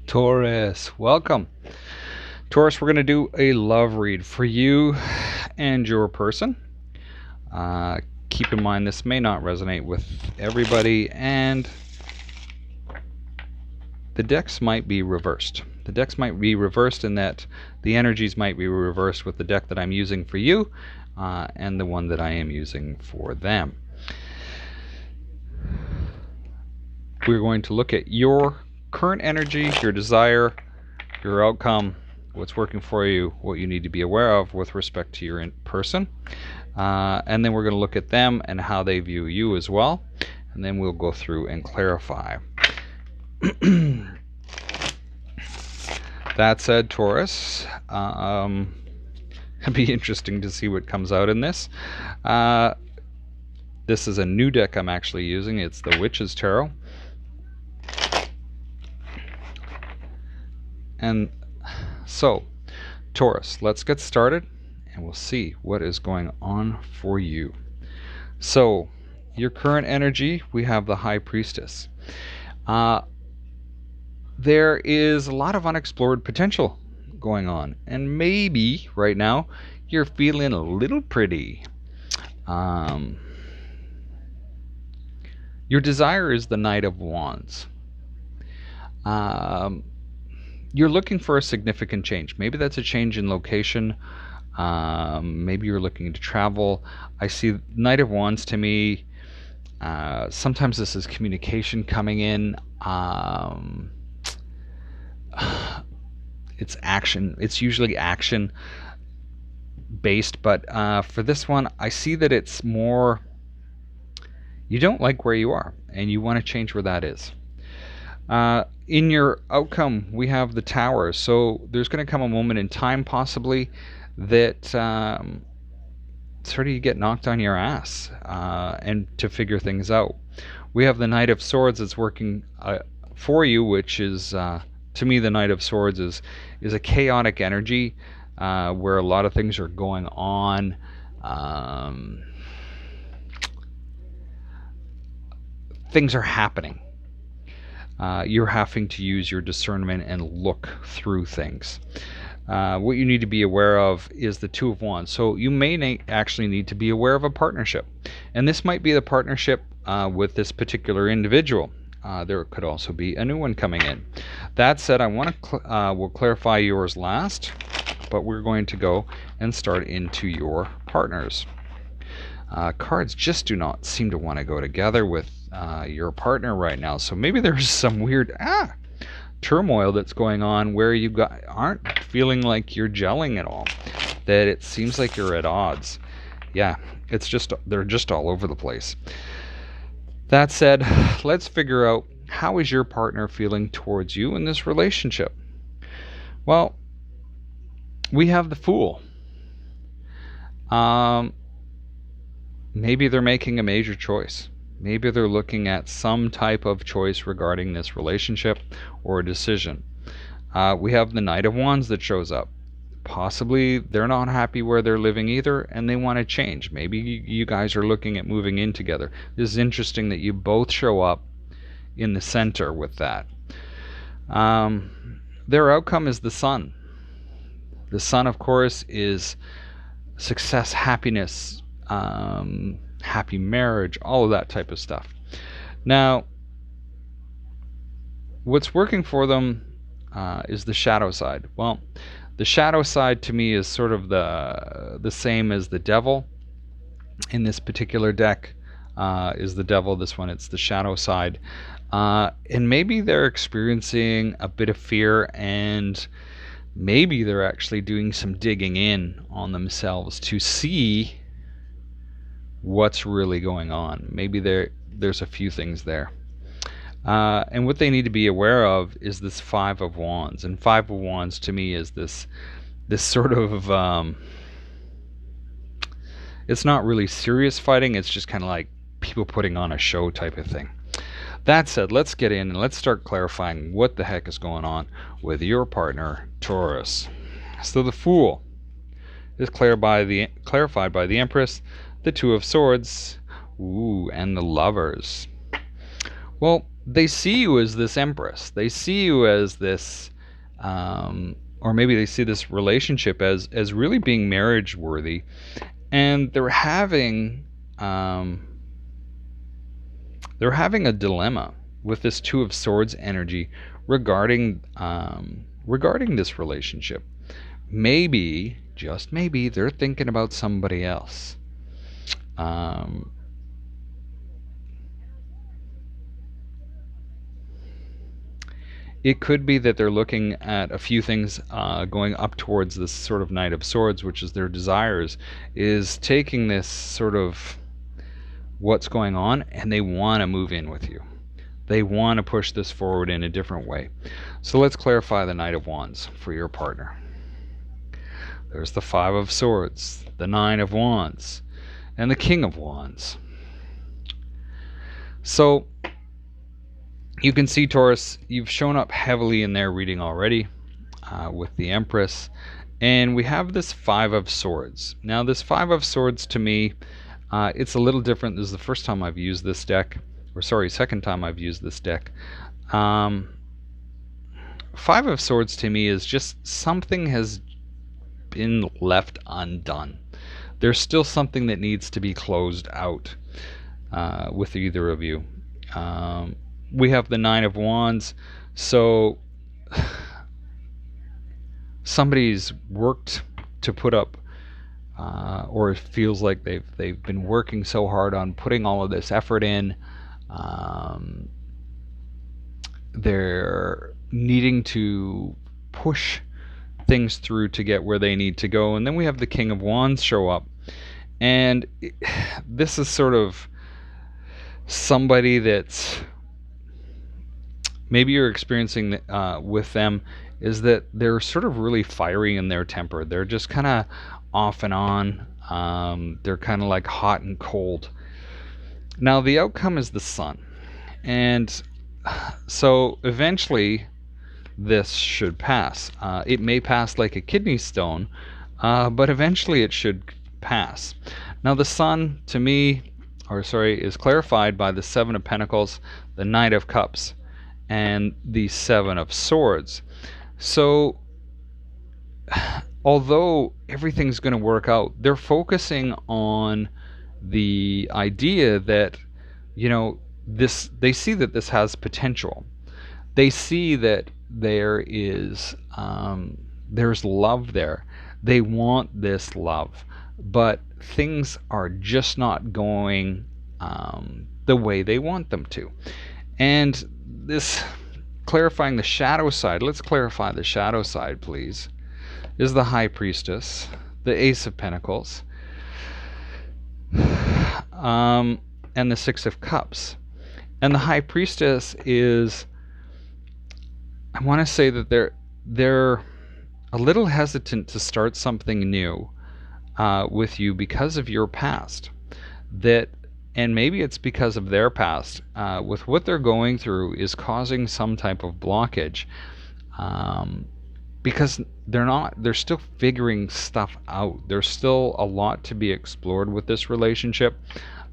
Taurus, welcome. Taurus, we're going to do a love read for you and your person. Uh, Keep in mind this may not resonate with everybody, and the decks might be reversed. The decks might be reversed in that the energies might be reversed with the deck that I'm using for you and the one that I am using for them. We're going to look at your current energy, your desire, your outcome, what's working for you, what you need to be aware of with respect to your person. And then we're going to look at them and how they view you as well. And then we'll go through and clarify. That said, Taurus, it'd be interesting to see what comes out in this. This is a new deck I'm actually using. It's the Witch's Tarot. And so, Taurus, let's get started and we'll see what is going on for you. So, your current energy, we have the High Priestess. There is a lot of unexplored potential going on, and maybe right now you're feeling a little pretty. Your desire is the Knight of Wands. You're looking for a significant change. Maybe that's a change in location. Maybe you're looking to travel. I see Knight of Wands to me. Sometimes this is communication coming in. It's action. It's usually action based, but for this one, I see that it's more you don't like where you are and you want to change where that is. In your outcome, we have the Tower. So there's going to come a moment in time possibly that sort of you get knocked on your ass and to figure things out. We have the Knight of Swords that's working for you, which is to me the Knight of Swords is a chaotic energy where a lot of things are going on. Things are happening. You're having to use your discernment and look through things. What you need to be aware of is the Two of Wands. So you may actually need to be aware of a partnership. And this might be the partnership with this particular individual. There could also be a new one coming in. That said, I want to we'll clarify yours last, but we're going to go and start into your partners. Cards just do not seem to want to go together with your partner right now. So maybe there's some weird turmoil that's going on where you aren't feeling like you're gelling at all. That it seems like you're at odds. Yeah, they're just all over the place. That said, let's figure out how is your partner feeling towards you in this relationship. Well, we have the Fool. Maybe they're making a major choice. Maybe they're looking at some type of choice regarding this relationship or a decision. We have the Knight of Wands that shows up. Possibly they're not happy where they're living either and they want to change. Maybe you guys are looking at moving in together. This is interesting that you both show up in the center with that. Their outcome is the Sun. The Sun, of course, is success, happiness, happy marriage, all of that type of stuff. Now, what's working for them is the shadow side. Well, the shadow side to me is sort of the same as the Devil. In this particular deck is the Devil. This one, it's the shadow side. And maybe they're experiencing a bit of fear, and maybe they're actually doing some digging in on themselves to see what's really going on. Maybe there's a few things there. And what they need to be aware of is this Five of Wands. And Five of Wands to me is this sort of it's not really serious fighting, it's just kind of like people putting on a show type of thing. That said, let's get in and let's start clarifying what the heck is going on with your partner, Taurus. So the Fool is clarified by the Empress, the Two of Swords, and the Lovers. Well, they see you as this empress. They see you as this, or maybe they see this relationship as really being marriage worthy, and they're having a dilemma with this Two of Swords energy regarding regarding this relationship. Maybe, just maybe, they're thinking about somebody else. It could be that they're looking at a few things going up towards this sort of Knight of Swords, which is their desires, is taking this sort of what's going on, and they want to move in with you. They want to push this forward in a different way. So let's clarify the Knight of Wands for your partner. There's the Five of Swords, the Nine of Wands, and the King of Wands. So you can see, Taurus, you've shown up heavily in their reading already with the Empress. And we have this Five of Swords. Now, this Five of Swords, to me, it's a little different. This is the first time I've used this deck. Or sorry, second time I've used this deck. Five of Swords to me is just something has been left undone. There's still something that needs to be closed out with either of you. We have the Nine of Wands, so somebody's worked to put up, or it feels like they've been working so hard on putting all of this effort in. They're needing to push things through to get where they need to go. And then we have the King of Wands show up, and this is sort of somebody that's maybe you're experiencing with them, is that they're sort of really fiery in their temper. They're just kind of off and on. They're kind of like hot and cold. Now the outcome is the Sun, and so eventually this should pass. It may pass like a kidney stone, but eventually it should pass. Now the Sun, to me, is clarified by the Seven of Pentacles, the Knight of Cups, and the Seven of Swords. So although everything's going to work out, they're focusing on the idea that, you know, they see that this has potential. They see that there's love there. They want this love, but things are just not going the way they want them to. And this, clarifying the shadow side, let's clarify the shadow side, please, is the High Priestess, the Ace of Pentacles, and the Six of Cups. And the High Priestess is, I want to say that they're a little hesitant to start something new with you because of your past. And maybe it's because of their past. With what they're going through is causing some type of blockage. Because they're still figuring stuff out. There's still a lot to be explored with this relationship.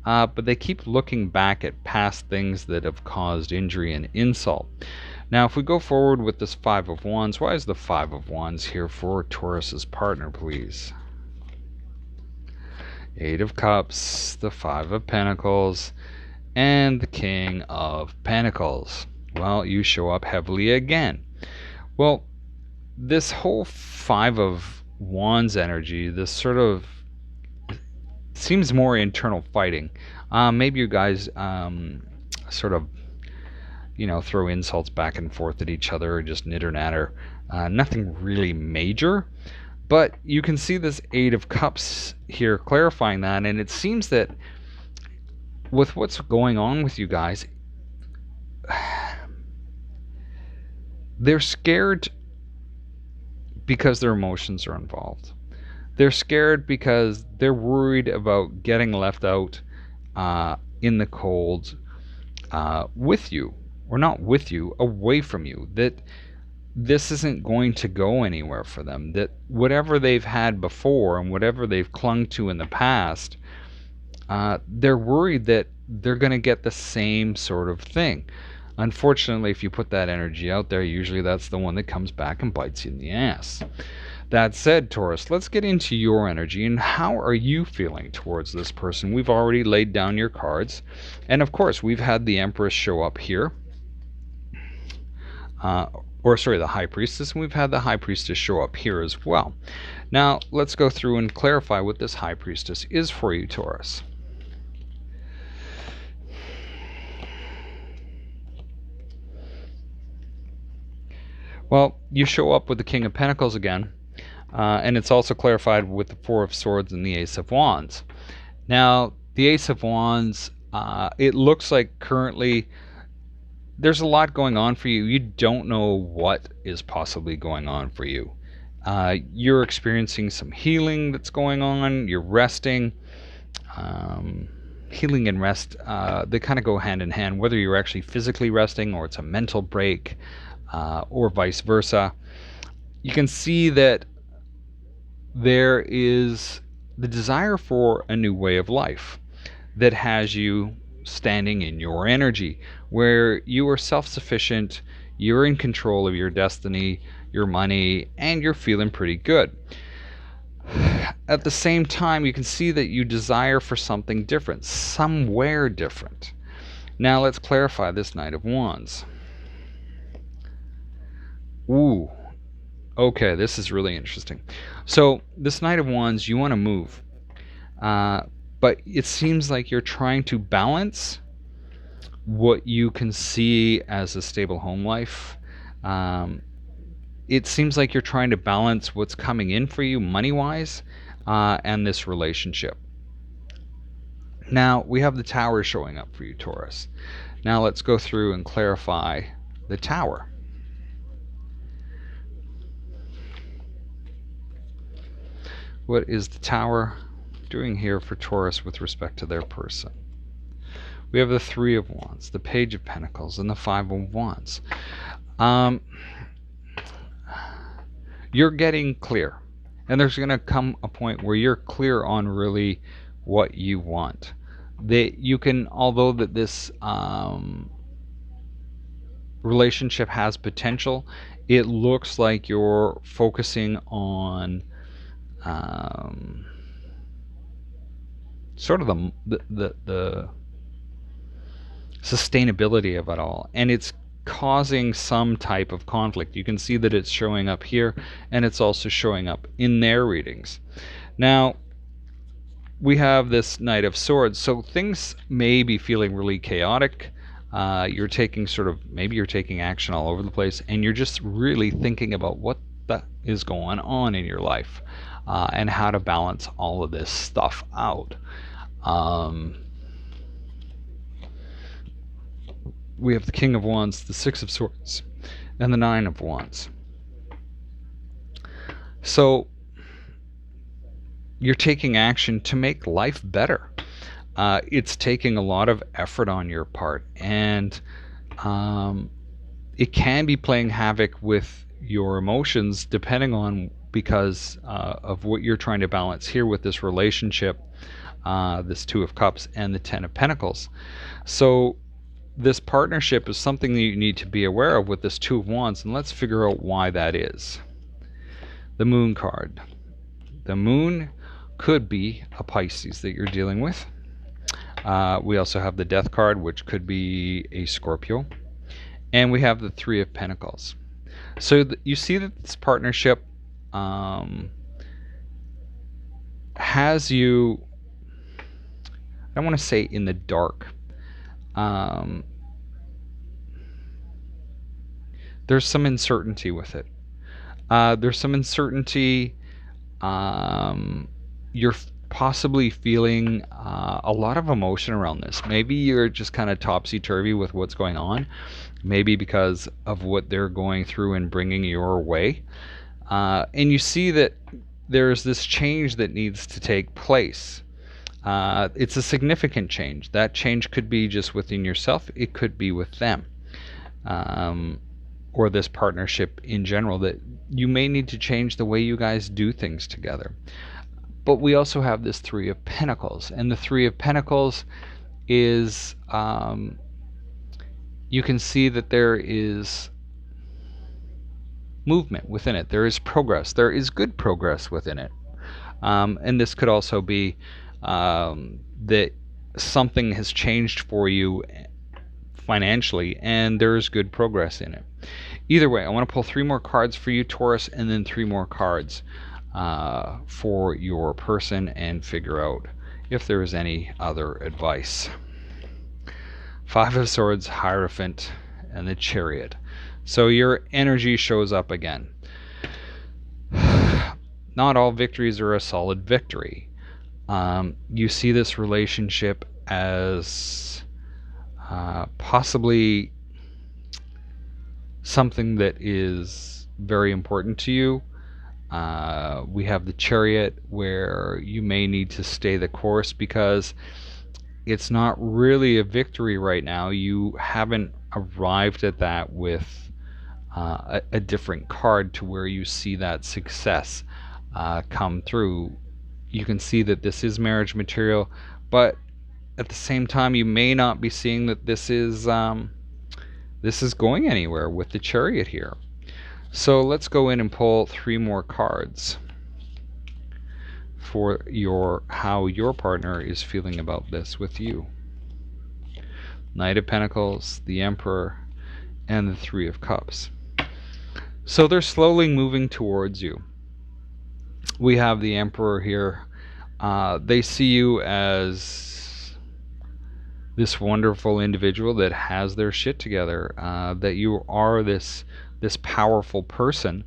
But they keep looking back at past things that have caused injury and insult. Now, if we go forward with this Five of Wands, why is the Five of Wands here for Taurus's partner, please? Eight of Cups, the Five of Pentacles, and the King of Pentacles. Well, you show up heavily again. Well, this whole Five of Wands energy, this sort of seems more internal fighting. Maybe you guys sort of, you know, throw insults back and forth at each other, or just nitter natter. Nothing really major. But you can see this Eight of Cups here clarifying that, and it seems that with what's going on with you guys, they're scared because their emotions are involved. They're scared because they're worried about getting left out in the cold with you, or not with you, away from you. That this isn't going to go anywhere for them. That whatever they've had before and whatever they've clung to in the past, they're worried that they're going to get the same sort of thing. Unfortunately, if you put that energy out there, usually that's the one that comes back and bites you in the ass. That said, Taurus, let's get into your energy and how are you feeling towards this person? We've already laid down your cards, and of course, we've had the Empress show up here. The High Priestess, and we've had the High Priestess show up here as well. Now, let's go through and clarify what this High Priestess is for you, Taurus. Well, you show up with the King of Pentacles again, and it's also clarified with the Four of Swords and the Ace of Wands. Now, the Ace of Wands, it looks like currently there's a lot going on for you. You don't know what is possibly going on for you. You're experiencing some healing that's going on. You're resting. Healing and rest, they kind of go hand in hand, whether you're actually physically resting or it's a mental break, or vice versa. You can see that there is the desire for a new way of life that has you standing in your energy, where you are self-sufficient, you're in control of your destiny, your money, and you're feeling pretty good. At the same time, you can see that you desire for something different, somewhere different. Now let's clarify this Knight of Wands. Ooh, okay, this is really interesting. So this Knight of Wands, you want to move, but it seems like you're trying to balance what you can see as a stable home life. It seems like you're trying to balance what's coming in for you money-wise, and this relationship. Now we have the Tower showing up for you, Taurus. Now let's go through and clarify the Tower. What is the Tower doing here for Taurus with respect to their person? We have the Three of Wands, the Page of Pentacles, and the Five of Wands. You're getting clear, and there's going to come a point where you're clear on really what you want. That you can, although that this relationship has potential, it looks like you're focusing on sort of the sustainability of it all, and it's causing some type of conflict. You can see that it's showing up here, and it's also showing up in their readings. Now we have this Knight of Swords, so things may be feeling really chaotic. You're taking maybe you're taking action all over the place, and you're just really thinking about what is going on in your life, and how to balance all of this stuff out. We have the King of Wands, the Six of Swords, and the Nine of Wands. So you're taking action to make life better. It's taking a lot of effort on your part, and it can be playing havoc with your emotions because of what you're trying to balance here with this relationship, this Two of Cups and the Ten of Pentacles. So this partnership is something that you need to be aware of with this Two of Wands, and let's figure out why that is. The Moon card. The Moon could be a Pisces that you're dealing with. We also have the Death card, which could be a Scorpio. And we have the Three of Pentacles. So you see that this partnership has you, I don't want to say in the dark. There's some uncertainty with it. There's some uncertainty. You're possibly feeling a lot of emotion around this. Maybe you're just kind of topsy-turvy with what's going on. Maybe because of what they're going through and bringing your way. And you see that there's this change that needs to take place. It's a significant change. That change could be just within yourself. It could be with them. Or this partnership in general, that you may need to change the way you guys do things together. But we also have this Three of Pentacles, and the Three of Pentacles is you can see that there is movement within it. There is progress. There is good progress within it. And this could also be that something has changed for you financially and there's good progress in it. Either way, I want to pull 3 more cards for you, Taurus, and then 3 more cards for your person and figure out if there is any other advice. 5 of Swords, Hierophant, and the Chariot. So your energy shows up again. Not all victories are a solid victory. You see this relationship as possibly something that is very important to you. We have the Chariot, where you may need to stay the course because it's not really a victory right now. You haven't arrived at that with a different card to where you see that success come through. You can see that this is marriage material, but at the same time you may not be seeing that this is going anywhere with the Chariot here. So let's go in and pull 3 more cards for how your partner is feeling about this with you. Knight of Pentacles, the Emperor, and the 3 of Cups. So they're slowly moving towards you. We have the Emperor here. They see you as this wonderful individual that has their shit together, that you are this powerful person,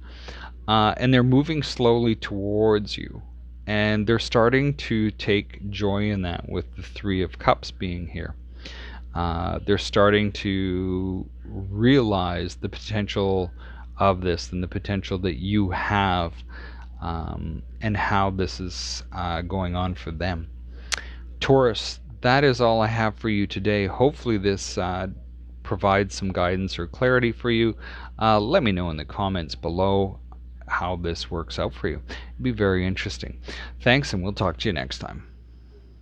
and they're moving slowly towards you, and they're starting to take joy in that with the 3 of Cups being here. They're starting to realize the potential of this and the potential that you have, and how this is going on for them. Taurus, that is all I have for you today. Hopefully this provides some guidance or clarity for you. Let me know in the comments below how this works out for you. It'd be very interesting. Thanks, and we'll talk to you next time.